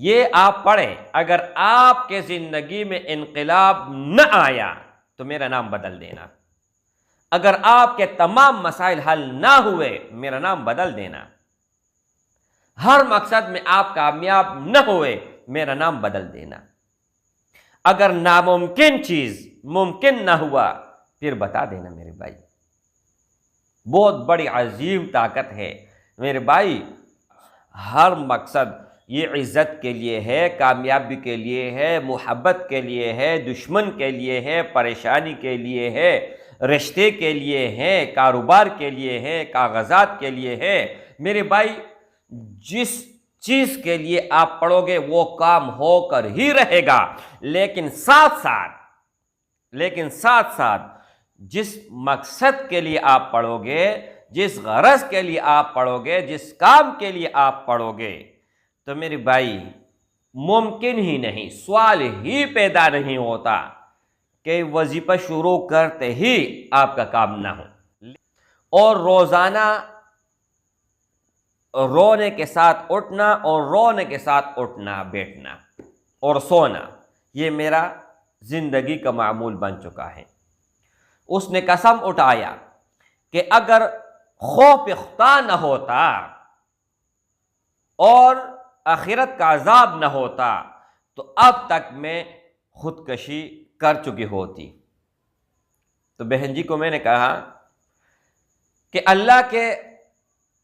یہ آپ پڑھیں، اگر آپ کے زندگی میں انقلاب نہ آیا تو میرا نام بدل دینا، اگر آپ کے تمام مسائل حل نہ ہوئے میرا نام بدل دینا، ہر مقصد میں آپ کامیاب نہ ہوئے میرا نام بدل دینا، اگر ناممکن چیز ممکن نہ ہوا پھر بتا دینا میرے بھائی۔ بہت بڑی عظیم طاقت ہے میرے بھائی۔ ہر مقصد یہ عزت کے لیے ہے، کامیابی کے لیے ہے، محبت کے لیے ہے، دشمن کے لیے ہے، پریشانی کے لیے ہے، رشتے کے لیے ہے، کاروبار کے لیے ہے، کاغذات کے لیے ہے۔ میرے بھائی جس چیز کے لیے آپ پڑھو گے وہ کام ہو کر ہی رہے گا، لیکن ساتھ ساتھ جس مقصد کے لیے آپ پڑھو گے، جس غرض کے لیے آپ پڑھو گے، جس کام کے لیے آپ پڑھو گے، تو میرے بھائی ممکن ہی نہیں، سوال ہی پیدا نہیں ہوتا کہ وظیفہ شروع کرتے ہی آپ کا کام نہ ہو۔ اور روزانہ رونے کے ساتھ اٹھنا اور رونے کے ساتھ اٹھنا، بیٹھنا اور سونا، یہ میرا زندگی کا معمول بن چکا ہے۔ اس نے قسم اٹھایا کہ اگر خوف خدا نہ ہوتا اور آخرت کا عذاب نہ ہوتا تو اب تک میں خودکشی کر چکی ہوتی۔ تو بہن جی کو میں نے کہا کہ اللہ کے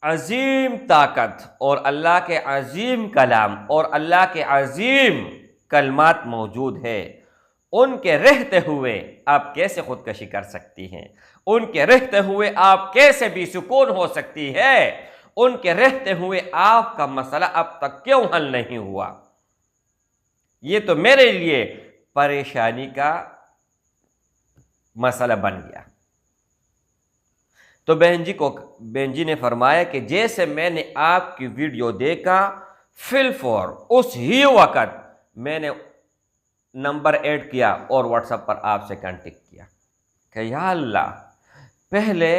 عظیم طاقت اور اللہ کے عظیم کلام اور اللہ کے عظیم کلمات موجود ہے، ان کے رہتے ہوئے آپ کیسے خودکشی کر سکتی ہیں؟ ان کے رہتے ہوئے آپ کیسے بے سکون ہو سکتی ہے؟ ان کے رہتے ہوئے آپ کا مسئلہ اب تک کیوں حل نہیں ہوا؟ یہ تو میرے لیے پریشانی کا مسئلہ بن گیا۔ تو بہن جی نے فرمایا کہ جیسے میں نے آپ کی ویڈیو دیکھا، فی الفور اس ہی وقت میں نے نمبر ایڈ کیا اور واٹس ایپ پر آپ سے کانٹیکٹ کیا کہ یا اللہ، پہلے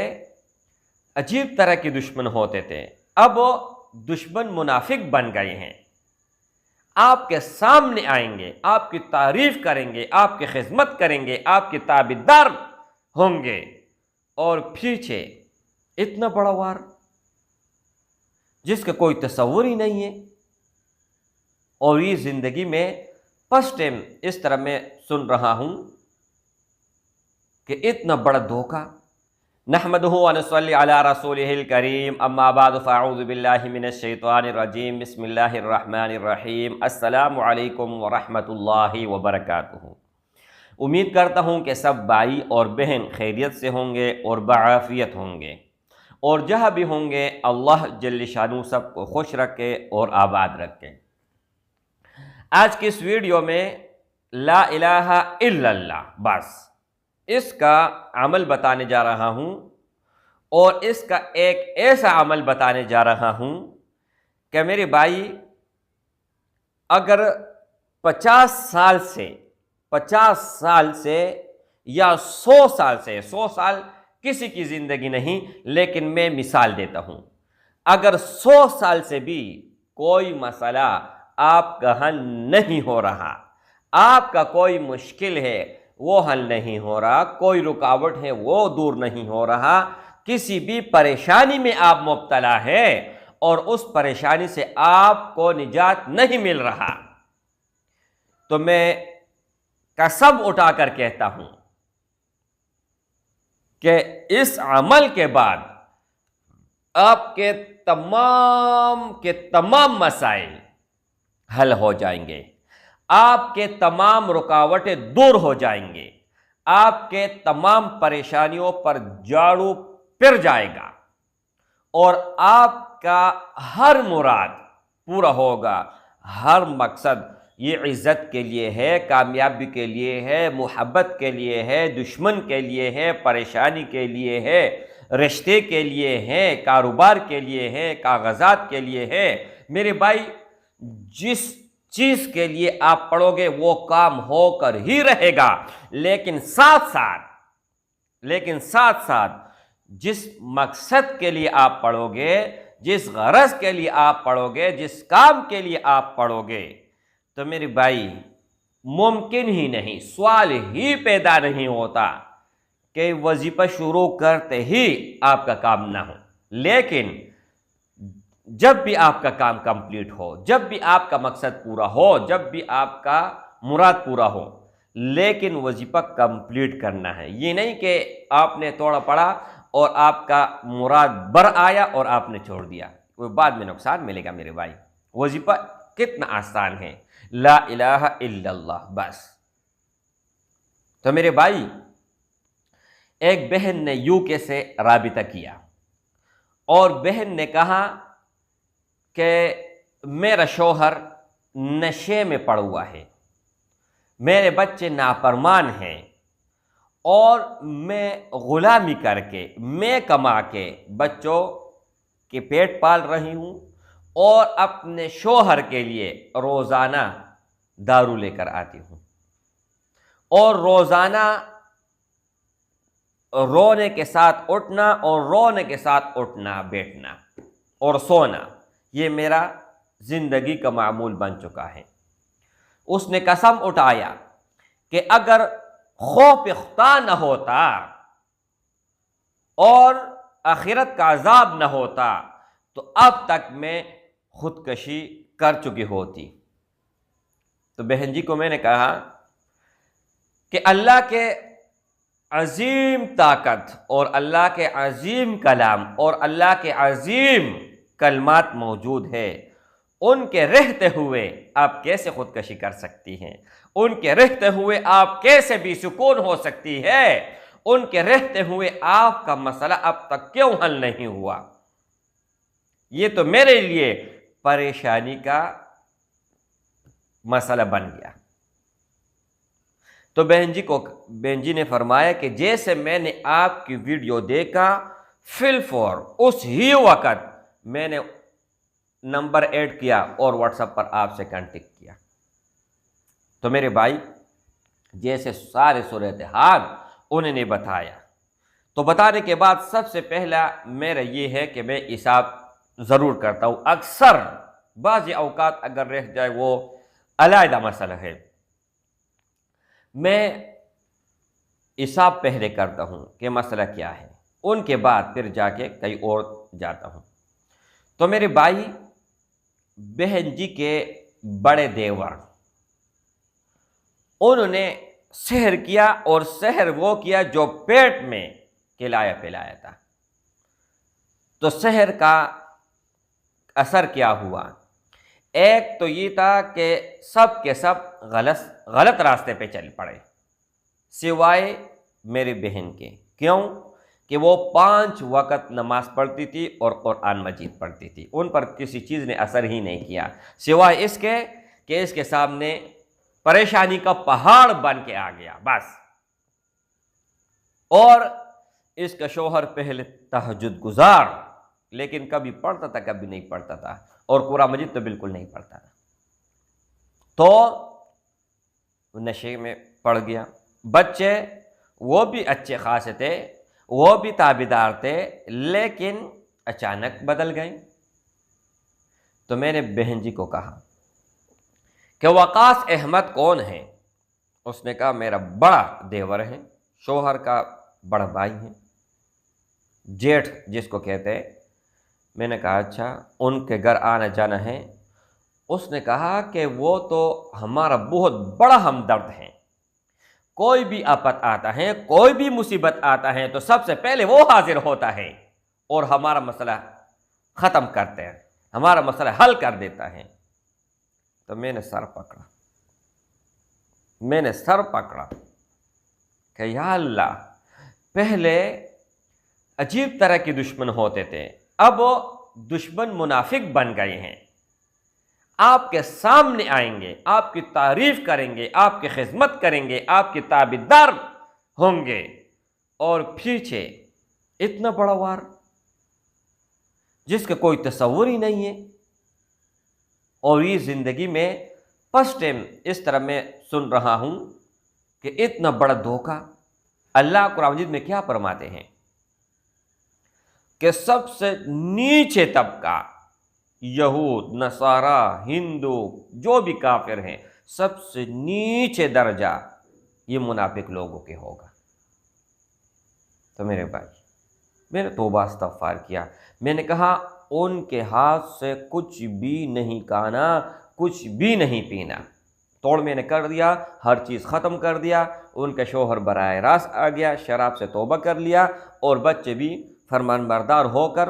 عجیب طرح کے دشمن ہوتے تھے، اب وہ دشمن منافق بن گئے ہیں، آپ کے سامنے آئیں گے، آپ کی تعریف کریں گے، آپ کی خدمت کریں گے، آپ کے تابعدار ہوں گے، اور پیچھے اتنا بڑا وار جس کا کوئی تصور ہی نہیں ہے۔ اور یہ زندگی میں فرسٹ ٹائم اس طرح میں سن رہا ہوں کہ اتنا بڑا دھوکہ۔ نحمدہ و نصلی علی رسولہ الکریم، اما بعد فاعوذ باللہ من الشیطان الرجیم، بسم اللہ الرحمن الرحیم۔ السلام علیکم ورحمۃ اللہ وبرکاتہ۔ امید کرتا ہوں کہ سب بھائی اور بہن خیریت سے ہوں گے اور بعافیت ہوں گے، اور جہاں بھی ہوں گے اللہ جل شانہ سب کو خوش رکھے اور آباد رکھے۔ آج کی اس ویڈیو میں لا الہ الا اللہ، بس اس کا عمل بتانے جا رہا ہوں، اور اس کا ایک ایسا عمل بتانے جا رہا ہوں کہ میرے بھائی اگر 50 سال سے یا 100 سال سے، 100 سال کسی کی زندگی نہیں، لیکن میں مثال دیتا ہوں، اگر 100 سال سے بھی کوئی مسئلہ آپ کا حل نہیں ہو رہا، آپ کا کوئی مشکل ہے وہ حل نہیں ہو رہا، کوئی رکاوٹ ہے وہ دور نہیں ہو رہا، کسی بھی پریشانی میں آپ مبتلا ہے اور اس پریشانی سے آپ کو نجات نہیں مل رہا، تو میں قسم اٹھا کر کہتا ہوں کہ اس عمل کے بعد آپ کے تمام مسائل حل ہو جائیں گے، آپ کے تمام رکاوٹیں دور ہو جائیں گے، آپ کے تمام پریشانیوں پر جھاڑو پھر جائے گا، اور آپ کا ہر مراد پورا ہوگا، ہر مقصد یہ عزت کے لیے ہے، کامیابی کے لیے ہے، محبت کے لیے ہے، دشمن کے لیے ہے، پریشانی کے لیے ہے، رشتے کے لیے ہے، کاروبار کے لیے ہے، کاغذات کے لیے ہے۔ میرے بھائی جس چیز کے لیے آپ پڑھو گے وہ کام ہو کر ہی رہے گا، لیکن ساتھ ساتھ جس مقصد کے لیے آپ پڑھو گے، جس غرض کے لیے آپ پڑھو گے، جس کام کے لیے آپ پڑھو گے، تو میرے بھائی ممکن ہی نہیں، سوال ہی پیدا نہیں ہوتا کہ وظیفہ شروع کرتے ہی آپ کا کام نہ ہو۔ لیکن جب بھی آپ کا کام کمپلیٹ ہو، جب بھی آپ کا مقصد پورا ہو، جب بھی آپ کا مراد پورا ہو، لیکن وظیفہ کمپلیٹ کرنا ہے۔ یہ نہیں کہ آپ نے تھوڑا پڑھا اور آپ کا مراد بر آیا اور آپ نے چھوڑ دیا، وہ بعد میں نقصان ملے گا میرے بھائی۔ وظیفہ کتنا آسان ہے، لا الہ الا اللہ، بس۔ تو میرے بھائی، ایک بہن نے UK سے رابطہ کیا اور بہن نے کہا کہ میرا شوہر نشے میں پڑا ہوا ہے، میرے بچے نافرمان ہیں، اور میں غلامی کر کے، میں کما کے بچوں کے پیٹ پال رہی ہوں اور اپنے شوہر کے لیے روزانہ دارو لے کر آتی ہوں، اور روزانہ رونے کے ساتھ اٹھنا اور رونے کے ساتھ اٹھنا، بیٹھنا اور سونا، یہ میرا زندگی کا معمول بن چکا ہے۔ اس نے قسم اٹھایا کہ اگر خوف خدا نہ ہوتا اور آخرت کا عذاب نہ ہوتا تو اب تک میں خودکشی کر چکی ہوتی۔ تو بہن جی کو میں نے کہا کہ اللہ کے عظیم طاقت اور اللہ کے عظیم کلام اور اللہ کے عظیم کلمات موجود ہے، ان کے رہتے ہوئے آپ کیسے خودکشی کر سکتی ہیں؟ ان کے رہتے ہوئے آپ کیسے بے سکون ہو سکتی ہے؟ ان کے رہتے ہوئے آپ کا مسئلہ اب تک کیوں حل نہیں ہوا؟ یہ تو میرے لیے پریشانی کا مسئلہ بن گیا۔ تو بہن جی نے فرمایا کہ جیسے میں نے آپ کی ویڈیو دیکھا، فی الفور اس ہی وقت میں نے نمبر ایڈ کیا اور واٹس ایپ پر آپ سے کانٹیکٹ کیا۔ تو میرے بھائی، جیسے سارے صورتحال انہوں نے بتایا، تو بتانے کے بعد سب سے پہلا میرا یہ ہے کہ میں حساب ضرور کرتا ہوں۔ اکثر بعض اوقات اگر رہ جائے وہ علیحدہ مسئلہ ہے، میں حساب پہلے کرتا ہوں کہ مسئلہ کیا ہے، ان کے بعد پھر جا کے کہیں اور جاتا ہوں۔ تو میرے بھائی، بہن جی کے بڑے دیور، انہوں نے سحر کیا، اور سحر وہ کیا جو پیٹ میں کھلایا پلایا تھا۔ تو سحر کا اثر کیا ہوا؟ ایک تو یہ تھا کہ سب کے سب غلط راستے پہ چل پڑے، سوائے میری بہن کے۔ کیوں؟ کہ وہ 5 وقت نماز پڑھتی تھی اور قرآن مجید پڑھتی تھی، ان پر کسی چیز نے اثر ہی نہیں کیا، سوائے اس کے کہ اس کے سامنے پریشانی کا پہاڑ بن کے آ گیا، بس۔ اور اس کا شوہر پہلے تہجد گزار، لیکن کبھی پڑھتا تھا کبھی نہیں پڑھتا تھا، اور قرآن مجید تو بالکل نہیں پڑھتا تھا۔ تو نشے میں پڑ گیا۔ بچے وہ بھی اچھے خاصے تھے، وہ بھی تابعدار تھے، لیکن اچانک بدل گئے۔ تو میں نے بہن جی کو کہا کہ وقاص احمد کون ہے؟ اس نے کہا میرا بڑا دیور ہے، شوہر کا بڑا بھائی ہے، جیٹھ جس کو کہتے ہیں۔ میں نے کہا اچھا، ان کے گھر آنا جانا ہے؟ اس نے کہا کہ وہ تو ہمارا بہت بڑا ہمدرد ہے، کوئی بھی آفت آتا ہے، کوئی بھی مصیبت آتا ہے تو سب سے پہلے وہ حاضر ہوتا ہے اور ہمارا مسئلہ ختم کرتے ہیں، ہمارا مسئلہ حل کر دیتا ہے۔ تو میں نے سر پکڑا کہ یا اللہ، پہلے عجیب طرح کے دشمن ہوتے تھے، اب وہ دشمن منافق بن گئے ہیں، آپ کے سامنے آئیں گے، آپ کی تعریف کریں گے، آپ کی خدمت کریں گے، آپ کے تابعدار ہوں گے، اور پیچھے اتنا بڑا وار جس کا کوئی تصور ہی نہیں ہے۔ اور یہ زندگی میں فرسٹ ٹائم اس طرح میں سن رہا ہوں کہ اتنا بڑا دھوکہ۔ اللہ قرآن مجید میں کیا فرماتے ہیں کہ سب سے نیچے طبقہ یہود، نصارہ، ہندو، جو بھی کافر ہیں، سب سے نیچے درجہ یہ منافق لوگوں کے ہوگا۔ تو میرے بھائی، میں نے توبہ استغفار کیا، میں نے کہا ان کے ہاتھ سے کچھ بھی نہیں کھانا، کچھ بھی نہیں پینا، توڑ میں نے کر دیا، ہر چیز ختم کر دیا۔ ان کا شوہر براہ راست آ گیا، شراب سے توبہ کر لیا، اور بچے بھی فرمان بردار ہو کر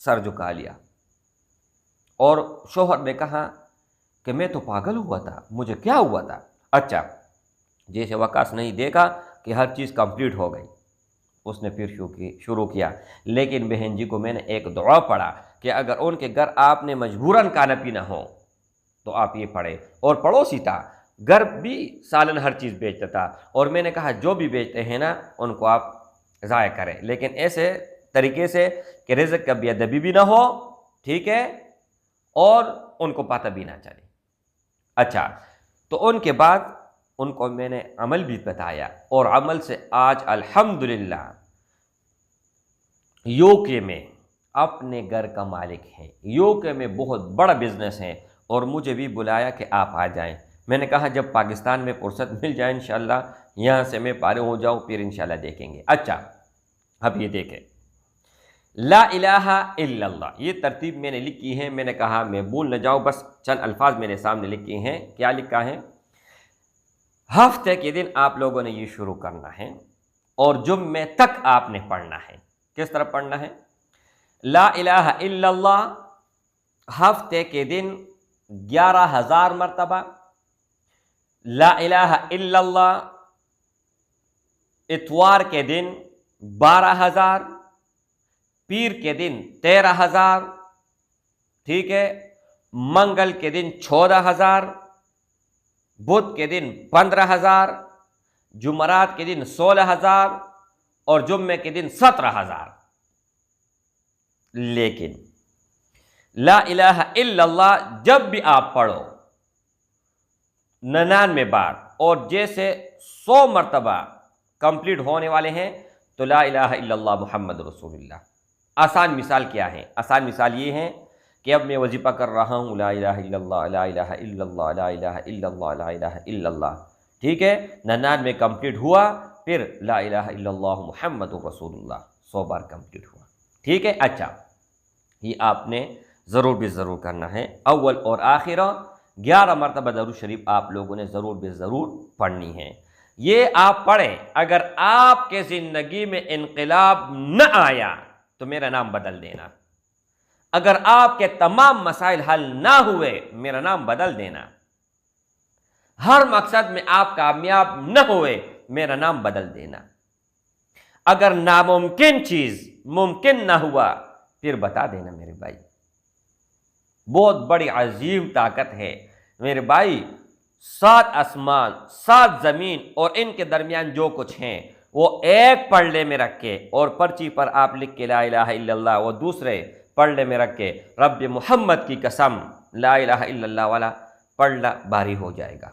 سر جھکا لیا۔ اور شوہر نے کہا کہ میں تو پاگل ہوا تھا، مجھے کیا ہوا تھا؟ اچھا، جیسے وقاص نہیں دیکھا کہ ہر چیز کمپلیٹ ہو گئی، اس نے پھر شروع کیا۔ لیکن بہن جی کو میں نے ایک دعا پڑھا کہ اگر ان کے گھر آپ نے مجبوراً کھانا پینا ہو تو آپ یہ پڑھیں، اور پڑوسی تھا، گھر بھی سالن ہر چیز بیچتا تھا، اور میں نے کہا جو بھی بیچتے ہیں نا ان کو آپ ضائع کریں، لیکن ایسے طریقے سے کہ رزق کا بے ادبی بھی نہ ہو، ٹھیک ہے، اور ان کو پتہ بھی نہ چلے۔ اچھا، تو ان کے بعد ان کو میں نے عمل بھی بتایا، اور عمل سے آج الحمدللہ یو کے میں اپنے گھر کا مالک ہے، یو کے میں بہت بڑا بزنس ہے، اور مجھے بھی بلایا کہ آپ آ جائیں۔ میں نے کہا جب پاکستان میں فرصت مل جائے انشاءاللہ یہاں سے میں فارغ ہو جاؤں پھر انشاءاللہ دیکھیں گے۔ اچھا، اب یہ دیکھیں، لا الہ الا اللہ، یہ ترتیب میں نے لکھی ہے، میں نے کہا میں بھول نہ جاؤں، بس چند الفاظ میرے سامنے لکھے ہیں۔ کیا لکھا ہے؟ ہفتے کے دن آپ لوگوں نے یہ شروع کرنا ہے، اور جمعے تک آپ نے پڑھنا ہے۔ کس طرح پڑھنا ہے؟ لا الہ الا اللہ ہفتے کے دن 11,000 مرتبہ، لا الہ الا اللہ اتوار کے دن 12,000، پیر کے دن 13,000، ٹھیک ہے، منگل کے دن 14,000، بدھ کے دن 15,000، جمعرات کے دن 16,000، اور جمعے کے دن 17,000۔ لیکن لا الہ الا اللہ جب بھی آپ پڑھو 99 بار، اور جیسے 100 مرتبہ کمپلیٹ ہونے والے ہیں تو لا الہ الا اللہ محمد رسول اللہ۔ آسان مثال کیا ہے؟ آسان مثال یہ ہے کہ اب میں وظیفہ کر رہا ہوں، لا الہ الا اللہ، لا الہ الا اللہ، لا الہ الا اللہ، لا الہ الا اللہ، ٹھیک ہے، 99 کمپلیٹ ہوا، پھر لا الہ الا اللہ محمد رسول اللہ 100 بار کمپلیٹ ہوا، ٹھیک ہے۔ اچھا، یہ آپ نے ضرور بھی ضرور کرنا ہے، اول اور آخر 11 مرتبہ درود شریف آپ لوگوں نے ضرور بھی ضرور پڑھنی ہے۔ یہ آپ پڑھیں، اگر آپ کے زندگی میں انقلاب نہ آیا تو میرا نام بدل دینا، اگر آپ کے تمام مسائل حل نہ ہوئے میرا نام بدل دینا، ہر مقصد میں آپ کامیاب نہ ہوئے میرا نام بدل دینا، اگر ناممکن چیز ممکن نہ ہوا پھر بتا دینا میرے بھائی۔ بہت بڑی عظیم طاقت ہے میرے بھائی، 7 آسمان 7 زمین اور ان کے درمیان جو کچھ ہیں وہ ایک پلڑے میں رکھ کے، اور پرچی پر آپ لکھ کے لا الہ الا اللہ، وہ دوسرے پلڑے میں رکھ کے رب محمد کی قسم لا الہ الا اللہ والا پلڑا بھاری ہو جائے گا۔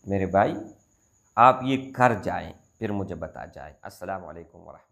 میرے بھائی آپ یہ کر جائیں، پھر مجھے بتا جائیں۔ السلام علیکم ورحمۃ اللہ۔